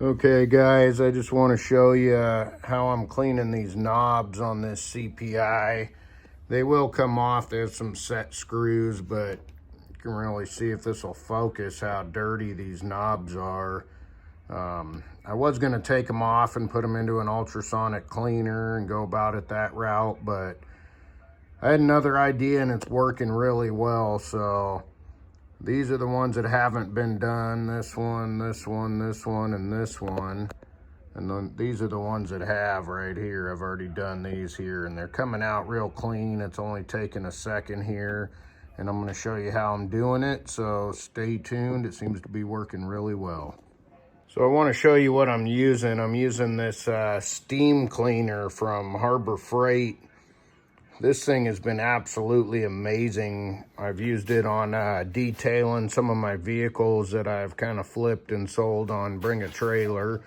Okay guys, I just want to show you how I'm cleaning these knobs on this CPI. They will come off. There's some set screws, but you can really see, if this will focus, how dirty these knobs are. I was going to take them off and put them into an ultrasonic cleaner and go about it that route, but I had another idea and it's working really well. So these are the ones that haven't been done. This one, this one, this one, and this one. And then these are the ones that have right here. I've already done these here and they're coming out real clean. It's only taken a second here. And I'm gonna show you how I'm doing it. So stay tuned. It seems to be working really well. So I wanna show you what I'm using. I'm using this steam cleaner from Harbor Freight. This thing has been absolutely amazing. I've used it on detailing some of my vehicles that I've kind of flipped and sold on Bring a Trailer.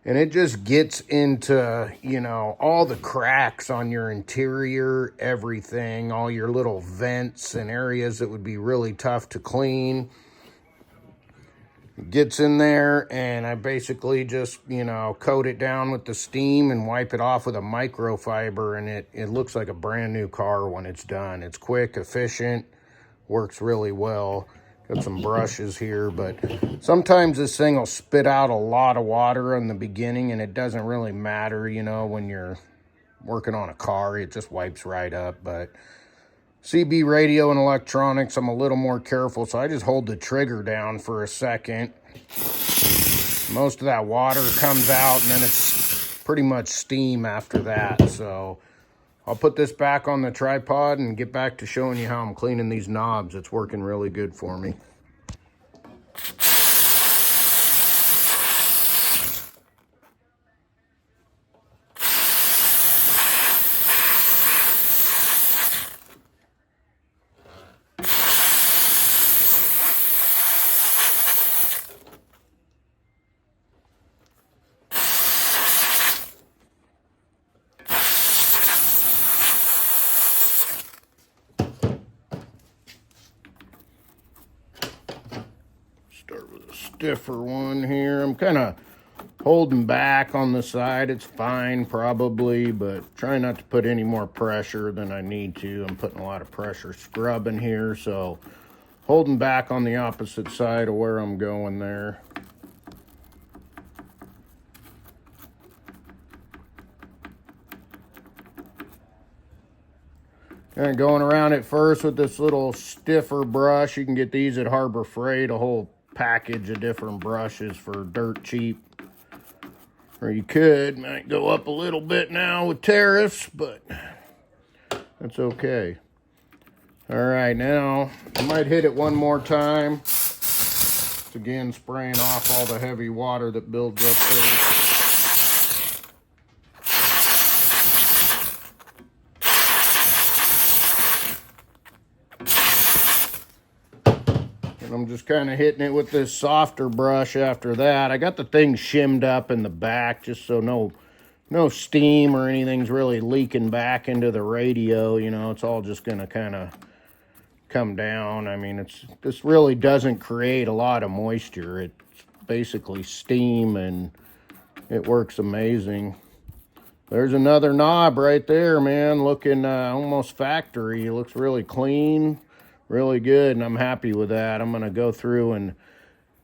And it just gets into, you know, all the cracks on your interior, everything, all your little vents and areas that would be really tough to clean. Gets in there, and I basically just, you know, coat it down with the steam and wipe it off with a microfiber, and it looks like a brand new car when it's done. It's quick, efficient, works really well. Got some brushes here, but sometimes this thing will spit out a lot of water in the beginning, and it doesn't really matter, you know, when you're working on a car. It just wipes right up. But CB radio and electronics, I'm a little more careful, so I just hold the trigger down for a second. Most of that water comes out, and then it's pretty much steam after that. So I'll put this back on the tripod and get back to showing you how I'm cleaning these knobs. It's working really good for me. Start with a stiffer one here. I'm kind of holding back on the side. It's fine probably, but try not to put any more pressure than I need to. I'm putting a lot of pressure scrubbing here, so holding back on the opposite side of where I'm going there. Kind of going around it first with this little stiffer brush. You can get these at Harbor Freight, a whole package of different brushes for dirt cheap. Or you could, might go up a little bit now with tariffs, but that's okay. All right, now I might hit it one more time. It's again spraying off all the heavy water that builds up there. I'm just kind of hitting it with this softer brush after that. I got the thing shimmed up in the back just so no steam or anything's really leaking back into the radio. You know, it's all just going to kind of come down. I mean, this really doesn't create a lot of moisture. It's basically steam, and it works amazing. There's another knob right there, man, looking almost factory. It looks really clean. Really good, and I'm happy with that. I'm going to go through and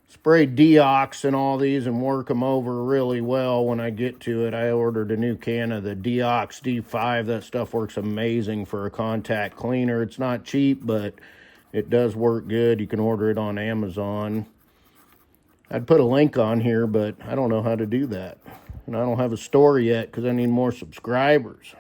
spray Deox in all these and work them over really well when I get to it. I ordered a new can of the Deox D5. That stuff works amazing for a contact cleaner. It's not cheap, but it does work good. You can order it on Amazon. I'd put a link on here, but I don't know how to do that. And I don't have a store yet because I need more subscribers.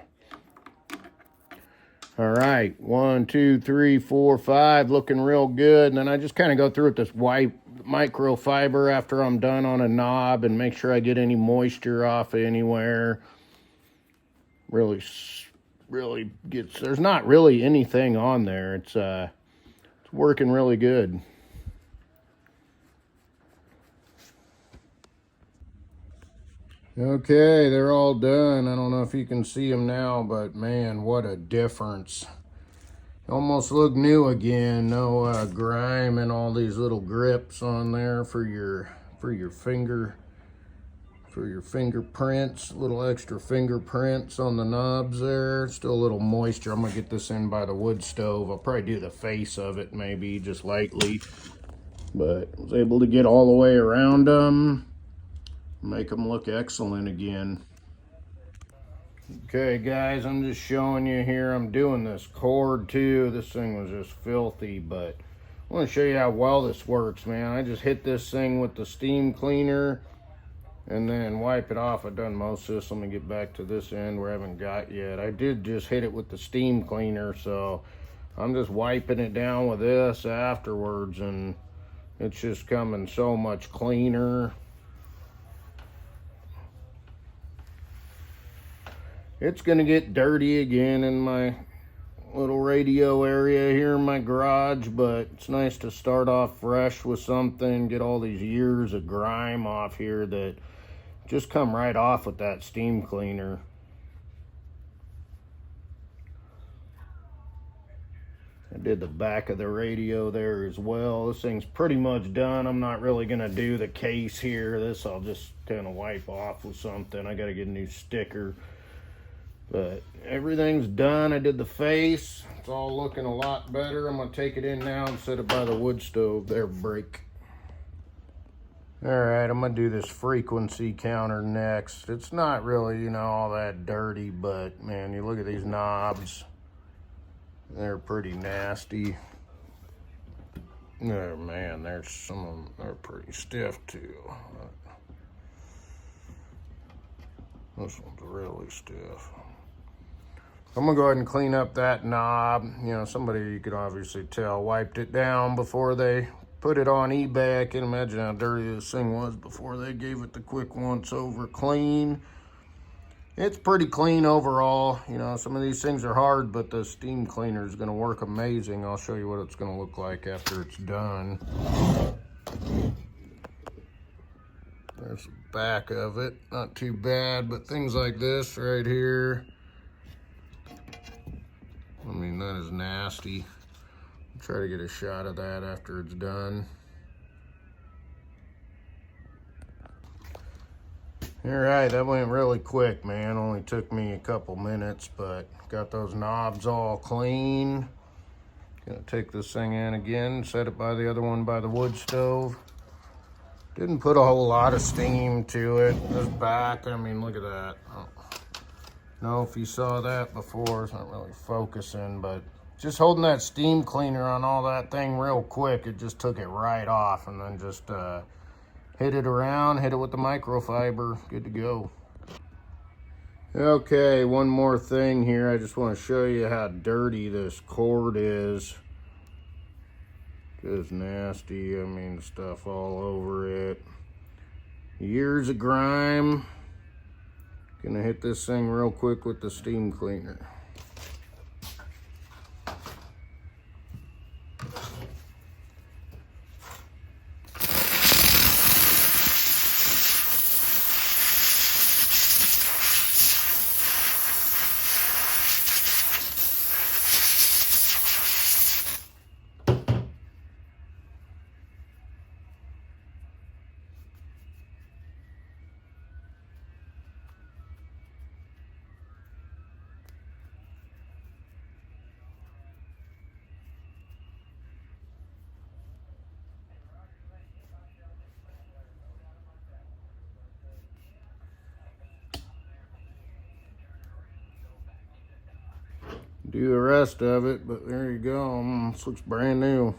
All right, 1, 2, 3, 4, 5, looking real good. And then I just kind of go through with this white microfiber after I'm done on a knob and make sure I get any moisture off anywhere. Really gets, there's not really anything on there. It's working really good. Okay, they're all done. I don't know if you can see them now, but man, what a difference. Almost look new again. No grime and all these little grips on there for your finger for your fingerprints, little extra fingerprints on the knobs there. Still a little moisture. I'm gonna get this in by the wood stove. I'll probably do the face of it maybe just lightly, but I was able to get all the way around them, make them look excellent again. Okay guys, I'm just showing you here. I'm doing this cord too. This thing was just filthy, but I want to show you how well this works, man. I just hit this thing with the steam cleaner and then wipe it off. I've done most of this. Let me get back to this end where I haven't got yet. I did just hit it with the steam cleaner, so I'm just wiping it down with this afterwards, and it's just coming so much cleaner. It's gonna get dirty again in my little radio area here in my garage, but it's nice to start off fresh with something, get all these years of grime off here that just come right off with that steam cleaner. I did the back of the radio there as well. This thing's pretty much done. I'm not really gonna do the case here. This I'll just kind of wipe off with something. I gotta get a new sticker. But everything's done. I did the face. It's all looking a lot better. I'm gonna take it in now and set it by the wood stove. There, break. All right, I'm gonna do this frequency counter next. It's not really, you know, all that dirty, but man, you look at these knobs. They're pretty nasty. Oh man, there's some of them, they're pretty stiff too. This one's really stiff. I'm gonna go ahead and clean up that knob. You know, somebody, you could obviously tell, wiped it down before they put it on eBay. I can imagine how dirty this thing was before they gave it the quick once over clean. It's pretty clean overall. You know, some of these things are hard, but the steam cleaner is gonna work amazing. I'll show you what it's gonna look like after it's done. There's the back of it. Not too bad, but things like this right here, I mean, that is nasty. I'll try to get a shot of that after it's done. All right, that went really quick, man. Only took me a couple minutes, but got those knobs all clean. Gonna take this thing in again, set it by the other one by the wood stove. Didn't put a whole lot of steam to it. This back, I mean, look at that. Oh. Know if you saw that before. It's not really focusing, but just holding that steam cleaner on all that thing real quick, it just took it right off, and then just hit it around, hit it with the microfiber, good to go. Okay, one more thing here. I just want to show you how dirty this cord is. Just nasty. I mean, stuff all over it. Years of grime. Gonna hit this thing real quick with the steam cleaner. Do the rest of it, but there you go. This looks brand new.